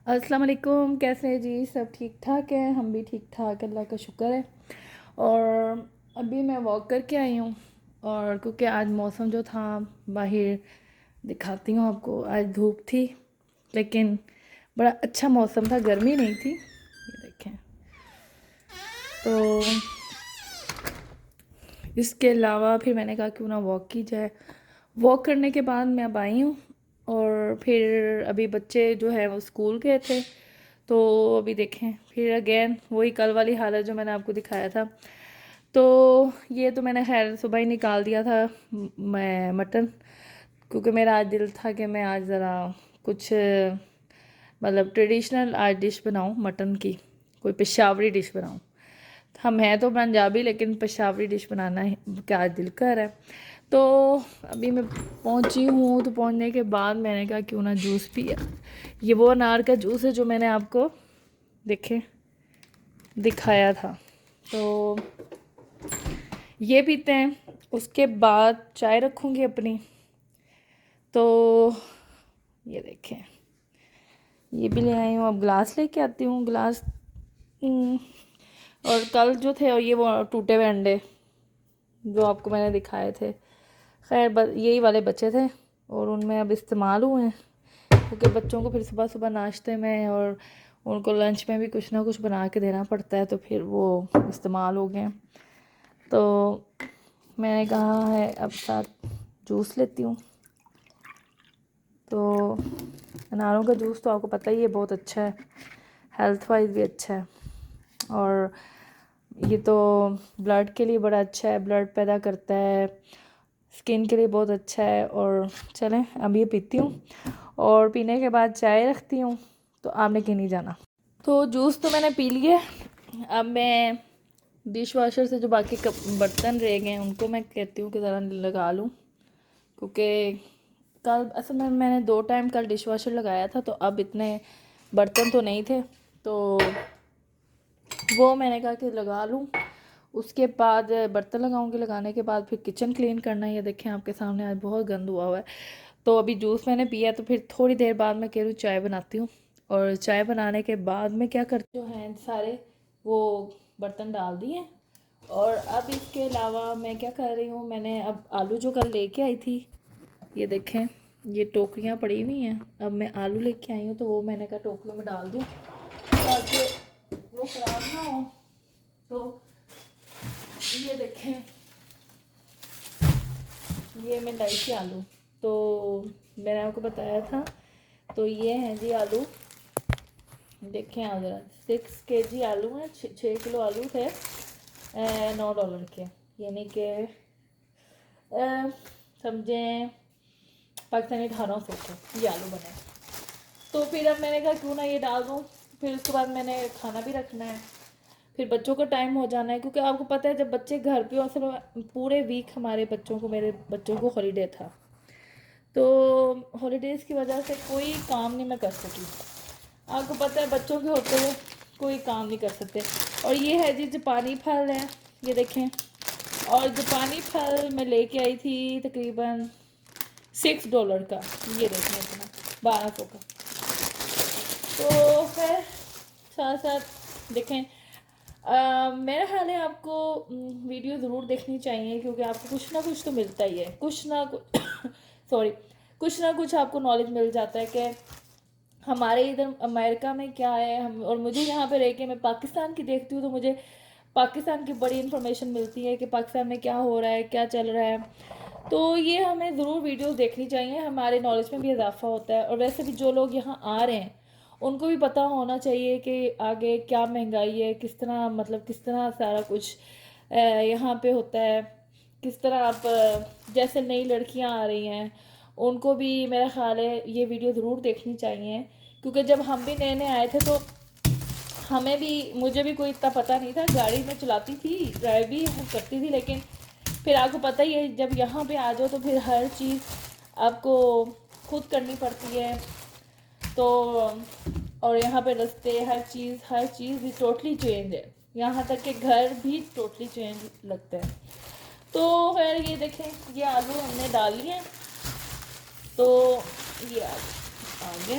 अस्सलाम वालेकुम। कैसे हैं जी? सब ठीक ठाक है? हम भी ठीक ठाक, अल्लाह का शुक्र है। और अभी मैं वॉक करके आई हूँ, और क्योंकि आज मौसम जो था बाहर, दिखाती हूँ आपको। आज धूप थी लेकिन बड़ा अच्छा मौसम था, गर्मी नहीं थी। ये देखें। तो इसके अलावा फिर मैंने कहा क्यों ना वॉक की जाए। वॉक करने के बाद मैं अब आई हूँ, और फिर अभी बच्चे जो है वो स्कूल गए थे। तो अभी देखें फिर अगेन वही कल वाली हालत जो मैंने आपको दिखाया था। तो ये तो मैंने खैर सुबह ही निकाल दिया था मैं मटन, क्योंकि मेरा आज दिल था कि मैं आज ज़रा कुछ मतलब ट्रेडिशनल आज डिश बनाऊँ मटन की, कोई पेशावरी डिश बनाऊँ। हम हैं तो पंजाबी लेकिन पेशावरी डिश बनाना है का आज दिल कर है। तो अभी मैं पहुंची हूँ, तो पहुंचने के बाद मैंने कहा क्यों ना जूस पिया। ये वो अनार का जूस है जो मैंने आपको देखे दिखाया था। तो ये पीते हैं, उसके बाद चाय रखूँगी अपनी। तो ये देखें, ये भी ले आई हूँ। अब ग्लास लेके आती हूँ, ग्लास। और कल जो थे, और ये वो टूटे हुए अंडे जो आपको मैंने दिखाए थे, खैर यही वाले बचे थे, और उनमें अब इस्तेमाल हुए हैं, क्योंकि बच्चों को फिर सुबह सुबह नाश्ते में और उनको लंच में भी कुछ ना कुछ बना के देना पड़ता है, तो फिर वो इस्तेमाल हो गए। तो मैंने कहा है अब साथ जूस लेती हूँ। तो अनारों का जूस तो आपको पता ही है बहुत अच्छा है, हेल्थ वाइज भी अच्छा है, और ये तो ब्लड के लिए बड़ा अच्छा है, ब्लड पैदा करता है, स्किन के लिए बहुत अच्छा है। और चलें अब ये पीती हूँ, और पीने के बाद चाय रखती हूँ, तो आपने क्यों नहीं जाना। तो जूस तो मैंने पी लिए। अब मैं डिश वॉशर से जो बाकी बर्तन रह गए हैं उनको मैं कहती हूँ कि ज़रा लगा लूँ, क्योंकि कल असल में मैंने 2 टाइम कल डिश वॉशर लगाया था, तो अब इतने बर्तन तो नहीं थे, तो वो मैंने कहा कि लगा लूँ। उसके बाद बर्तन लगाऊंगी, लगाने के बाद फिर किचन क्लीन करना है। ये देखें आपके सामने आज बहुत गंद हुआ है। तो अभी जूस मैंने पिया, तो फिर थोड़ी देर बाद मैं कह रही हूँ चाय बनाती हूँ, और चाय बनाने के बाद मैं क्या करती हूँ, हैं सारे वो बर्तन डाल दिए। और अब इसके अलावा मैं क्या कर रही हूँ, मैंने अब आलू जो कल लेके आई थी, ये देखें ये टोकरियाँ पड़ी हुई हैं। अब मैं आलू लेके आई हूँ, तो वो मैंने कहा टोकरियों में डाल दूँ ताकि वो ख़राब ना हो। तो ये देखें, ये मैं लाई थी आलू, तो मैंने आपको बताया था। तो ये हैं जी आलू, देखें आप ज़रा, 6 kg आलू हैं, 6 किलो आलू थे, $9 के, यानी कि समझें पाकिस्तानी 1800 के ये आलू बने। तो फिर अब मैंने कहा क्यों ना ये डाल दूँ। फिर उसके बाद मैंने खाना भी रखना है, फिर बच्चों का टाइम हो जाना है, क्योंकि आपको पता है जब बच्चे घर पे हो, असल पूरे वीक हमारे बच्चों को, मेरे बच्चों को हॉलीडे था, तो हॉलीडेज़ की वजह से कोई काम नहीं मैं कर सकी। आपको पता है बच्चों के होते हुए कोई काम नहीं कर सकते। और ये है जी जापानी फल है, ये देखें। और जापानी फल मैं लेके आई थी तकरीबन $6 का, ये देखें इतना 1200 का। तो फिर साथ साथ देखें, मेरा ख्याल है आपको वीडियो ज़रूर देखनी चाहिए, क्योंकि आपको कुछ ना कुछ तो मिलता ही है, कुछ ना कुछ सॉरी, कुछ ना कुछ आपको नॉलेज मिल जाता है कि हमारे इधर अमेरिका में क्या है। हम और मुझे यहाँ पे रह के मैं पाकिस्तान की देखती हूँ, तो मुझे पाकिस्तान की बड़ी इन्फॉर्मेशन मिलती है कि पाकिस्तान में क्या हो रहा है, क्या चल रहा है। तो ये हमें ज़रूर वीडियोस देखनी चाहिए, हमारे नॉलेज में भी इजाफा होता है। और वैसे भी जो लोग यहाँ आ रहे हैं उनको भी पता होना चाहिए कि आगे क्या महंगाई है, किस तरह मतलब किस तरह सारा कुछ यहाँ पे होता है, किस तरह आप जैसे नई लड़कियाँ आ रही हैं उनको भी मेरा ख्याल है ये वीडियो ज़रूर देखनी चाहिए। क्योंकि जब हम भी नए नए आए थे तो हमें भी, मुझे भी कोई इतना पता नहीं था, गाड़ी में चलाती थी, ड्राइव भी करती थी, लेकिन फिर आपको पता ही है जब यहाँ पे आ जाओ तो फिर हर चीज़ आपको खुद करनी पड़ती है। तो और यहाँ पे रास्ते, हर चीज़ भी टोटली चेंज है, यहाँ तक कि घर भी टोटली चेंज लगता है। तो खैर ये देखें, ये आलू हमने डाल लिए, तो ये आ गए।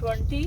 20.